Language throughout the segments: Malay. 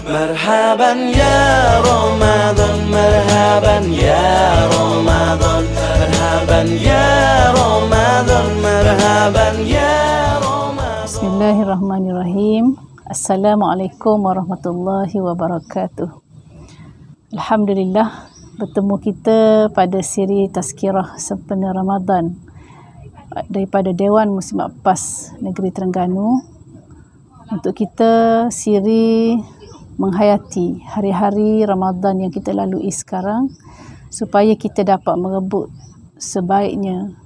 مرحبا يا رمضان مرحبا يا رمضان مرحبا يا رمضان مرحبا يا رمضان. Bismillahirrahmanirrahim. Assalamualaikum warahmatullahi wabarakatuh. Alhamdulillah, bertemu kita pada siri Tazkirah sempena Ramadan daripada Dewan Muslimat PAS Negeri Terengganu. Untuk kita siri menghayati hari-hari Ramadan yang kita lalui sekarang, supaya kita dapat merebut sebaiknya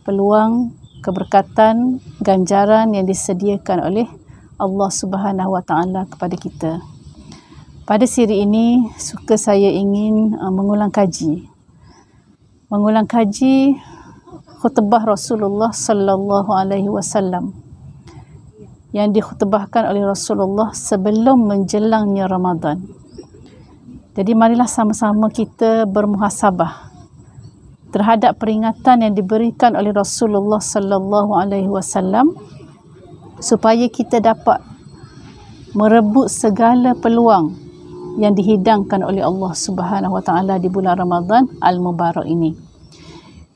peluang, keberkatan, ganjaran yang disediakan oleh Allah Subhanahu Wa Taala kepada kita. Pada siri ini suka saya ingin mengulang kaji khutbah Rasulullah sallallahu alaihi wasallam yang dikhutbahkan oleh Rasulullah sebelum menjelangnya Ramadan. Jadi marilah sama-sama kita bermuhasabah terhadap peringatan yang diberikan oleh Rasulullah sallallahu alaihi wasallam supaya kita dapat merebut segala peluang yang dihidangkan oleh Allah Subhanahu Wa Taala di bulan Ramadan Al-Mubarak ini.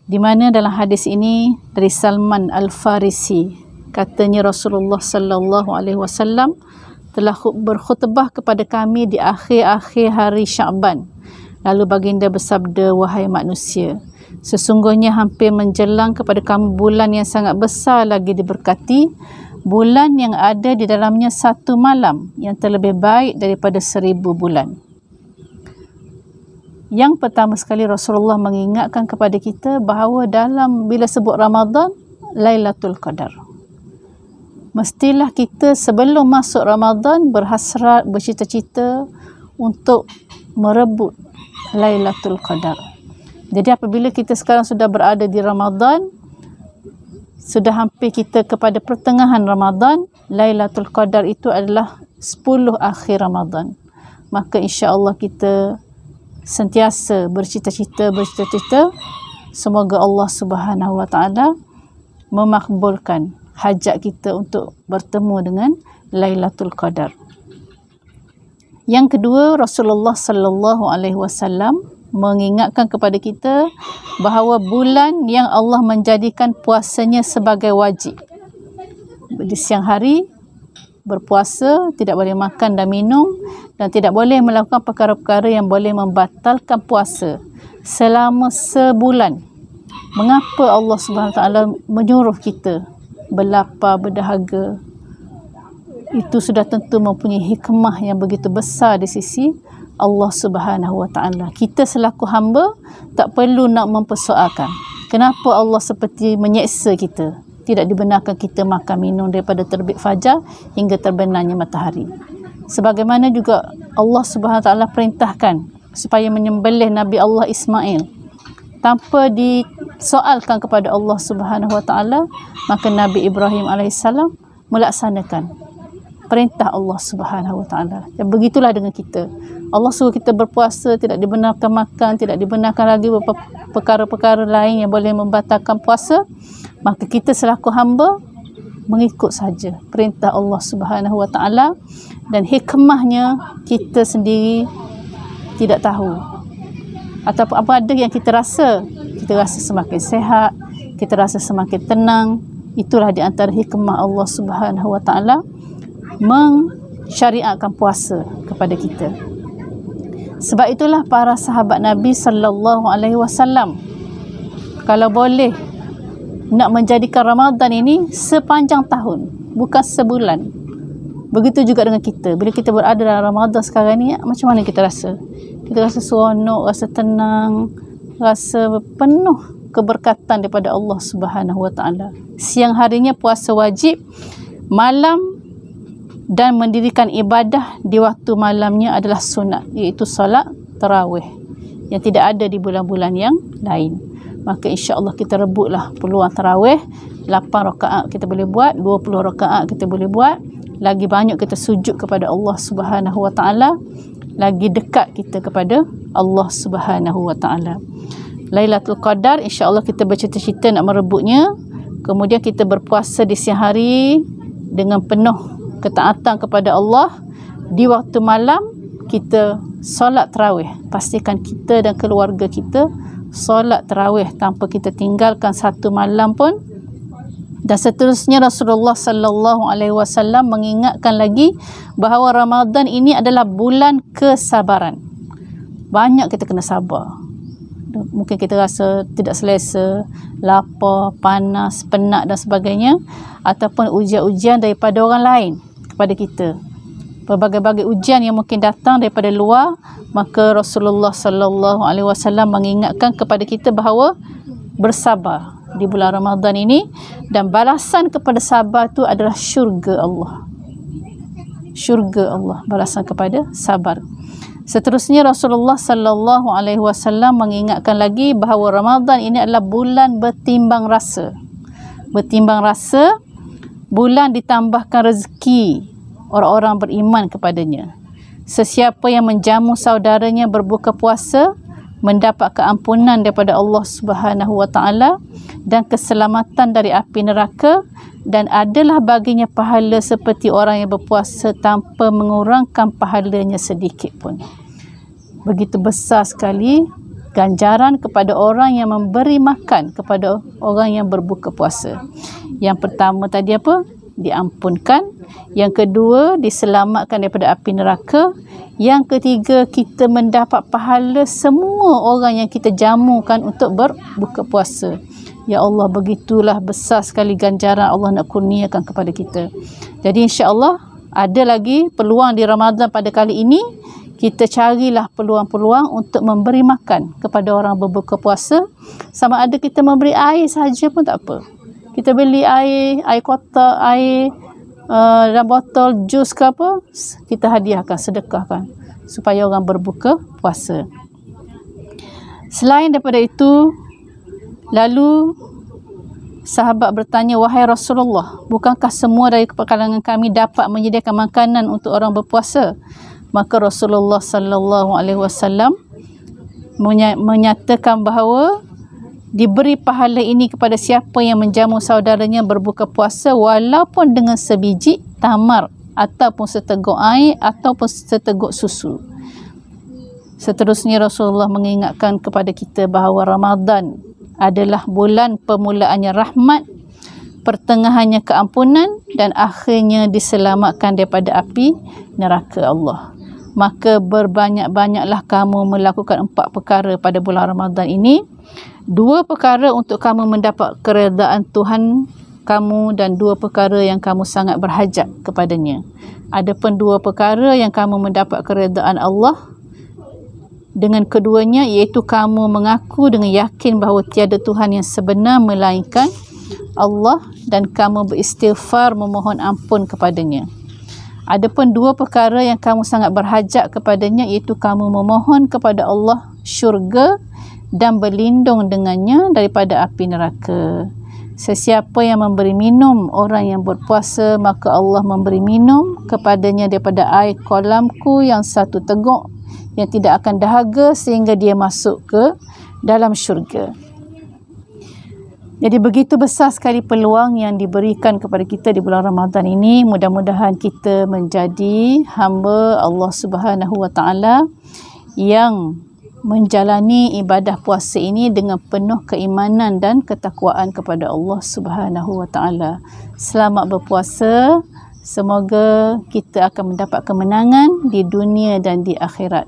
Di mana dalam hadis ini dari Salman Al-Farisi, katanya Rasulullah sallallahu alaihi wasallam telah berkhutbah kepada kami di akhir-akhir hari Syaban. Lalu baginda bersabda, wahai manusia, sesungguhnya hampir menjelang kepada kamu bulan yang sangat besar lagi diberkati, bulan yang ada di dalamnya satu malam yang terlebih baik daripada 1000 bulan. Yang pertama sekali Rasulullah mengingatkan kepada kita bahawa dalam bila sebut Ramadan, Lailatul Qadar, mestilah kita sebelum masuk Ramadan berhasrat, bercita-cita untuk merebut Lailatul Qadar. Jadi apabila kita sekarang sudah berada di Ramadan, sudah hampir kita kepada pertengahan Ramadan, Lailatul Qadar itu adalah 10 akhir Ramadan. Maka insya-Allah kita sentiasa bercita-cita semoga Allah Subhanahu Wa Taala memakbulkan hajat kita untuk bertemu dengan Lailatul Qadar. Yang kedua, Rasulullah sallallahu alaihi wasallam mengingatkan kepada kita bahawa bulan yang Allah menjadikan puasanya sebagai wajib. Di siang hari berpuasa, tidak boleh makan dan minum, dan tidak boleh melakukan perkara-perkara yang boleh membatalkan puasa selama sebulan. Mengapa Allah Subhanahu Wa Taala menyuruh kita berlapar, berdahaga? Itu sudah tentu mempunyai hikmah yang begitu besar di sisi Allah Subhanahu Wa Taala. Kita selaku hamba tak perlu nak mempersoalkan kenapa Allah seperti menyeksa kita. Tidak dibenarkan kita makan minum daripada terbit fajar hingga terbenamnya matahari. Sebagaimana juga Allah Subhanahu Wa Taala perintahkan supaya menyembelih Nabi Allah Ismail tanpa disoalkan kepada Allah Subhanahu Wa Taala, maka Nabi Ibrahim alaihissalam melaksanakan perintah Allah Subhanahu Wa Taala. Dan begitulah dengan kita. Allah suruh kita berpuasa, tidak dibenarkan makan, tidak dibenarkan lagi perkara-perkara lain yang boleh membatalkan puasa. Maka kita selaku hamba mengikut saja perintah Allah Subhanahu Wa Taala, dan hikmahnya kita sendiri tidak tahu. Ataupun apa ada yang kita rasa semakin sehat, kita rasa semakin tenang. Itulah di antara hikmah Allah Subhanahu Wa Taala mensyariatkan puasa kepada kita. Sebab itulah para sahabat Nabi sallallahu alaihi wasallam kalau boleh nak menjadikan Ramadan ini sepanjang tahun, bukan sebulan. Begitu juga dengan kita. Bila kita berada dalam Ramadan sekarang ni, macam mana kita rasa? Kita rasa seronok, rasa tenang, rasa penuh keberkatan daripada Allah Subhanahu Wa Taala. Siang harinya puasa wajib, malam dan mendirikan ibadah di waktu malamnya adalah sunat, iaitu solat tarawih yang tidak ada di bulan-bulan yang lain. Maka insya-Allah kita rebutlah peluang tarawih. 8 rakaat kita boleh buat, 20 rakaat kita boleh buat. Lagi banyak kita sujud kepada Allah Subhanahu Wa Taala, lagi dekat kita kepada Allah Subhanahu Wa Taala. Lailatul Qadar, insya-Allah kita bercita-cita nak merebutnya. Kemudian kita berpuasa di siang hari dengan penuh ketaatan kepada Allah Di waktu malam kita solat tarawih. Pastikan kita dan keluarga kita solat tarawih tanpa kita tinggalkan satu malam pun. Dan seterusnya Rasulullah sallallahu alaihi wasallam mengingatkan lagi bahawa Ramadan ini adalah bulan kesabaran. Banyak kita kena sabar. Mungkin kita rasa tidak selesa, lapar, panas, penat dan sebagainya, ataupun ujian-ujian daripada orang lain kepada kita. Berbagai-bagai ujian yang mungkin datang daripada luar, maka Rasulullah sallallahu alaihi wasallam mengingatkan kepada kita bahawa bersabar di bulan Ramadan ini, dan balasan kepada sabar itu adalah syurga Allah. Syurga Allah, balasan kepada sabar. Seterusnya Rasulullah sallallahu alaihi wasallam mengingatkan lagi bahawa Ramadan ini adalah bulan bertimbang rasa. Bertimbang rasa, bulan ditambahkan rezeki orang-orang beriman kepadanya. Sesiapa yang menjamu saudaranya berbuka puasa mendapat keampunan daripada Allah Subhanahu wa taala dan keselamatan dari api neraka, dan adalah baginya pahala seperti orang yang berpuasa tanpa mengurangkan pahalanya sedikit pun. Begitu besar sekali ganjaran kepada orang yang memberi makan kepada orang yang berbuka puasa. Yang pertama tadi apa? Diampunkan. Yang kedua, diselamatkan daripada api neraka. Yang ketiga, kita mendapat pahala semua orang yang kita jamukan untuk berbuka puasa. Ya Allah, begitulah besar sekali ganjaran Allah nak kurniakan kepada kita. Jadi insya-Allah ada lagi peluang di Ramadan pada kali ini. Kita carilah peluang-peluang untuk memberi makan kepada orang berbuka puasa. Sama ada kita memberi air sahaja pun tak apa. Kita beli air kotak, air dalam botol, jus ke apa, kita hadiahkan, sedekahkan supaya orang berbuka puasa. Selain daripada itu, lalu sahabat bertanya, wahai Rasulullah, bukankah semua dari kalangan kami dapat menyediakan makanan untuk orang berpuasa? Maka Rasulullah sallallahu alaihi wasallam menyatakan bahawa diberi pahala ini kepada siapa yang menjamu saudaranya berbuka puasa walaupun dengan sebiji tamar ataupun seteguk air ataupun seteguk susu. Seterusnya Rasulullah mengingatkan kepada kita bahawa Ramadan adalah bulan permulaannya rahmat, pertengahannya keampunan, dan akhirnya diselamatkan daripada api neraka Allah. Maka berbanyak-banyaklah kamu melakukan 4 perkara pada bulan Ramadan ini. 2 perkara untuk kamu mendapat keredaan Tuhan kamu, dan 2 perkara yang kamu sangat berhajat kepadanya. Adapun 2 perkara yang kamu mendapat keredaan Allah dengan keduanya, iaitu kamu mengaku dengan yakin bahawa tiada Tuhan yang sebenar melainkan Allah, dan kamu beristighfar memohon ampun kepadanya. Adapun 2 perkara yang kamu sangat berhajat kepadanya, iaitu kamu memohon kepada Allah syurga dan berlindung dengannya daripada api neraka. Sesiapa yang memberi minum orang yang berpuasa, maka Allah memberi minum kepadanya daripada air kolamku yang 1 teguk, yang tidak akan dahaga sehingga dia masuk ke dalam syurga. Jadi begitu besar sekali peluang yang diberikan kepada kita di bulan Ramadan ini. Mudah-mudahan kita menjadi hamba Allah Subhanahu wa taala yang menjalani ibadah puasa ini dengan penuh keimanan dan ketakwaan kepada Allah Subhanahu wa taala. Selamat berpuasa. Semoga kita akan mendapat kemenangan di dunia dan di akhirat.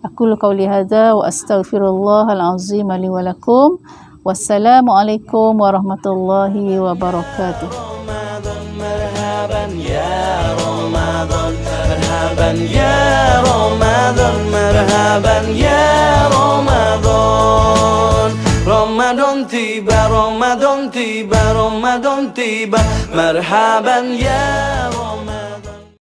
Aku qauli hadza wa astaghfirullahal azim li wa lakum. Wassalamualaikum warahmatullahi wabarakatuh. مرحبا يا رمضان مرحبا يا رمضان مرحبا يا رمضان رمضان تيبا رمضان تيبا رمضان تيبا مرحبا يا رمضان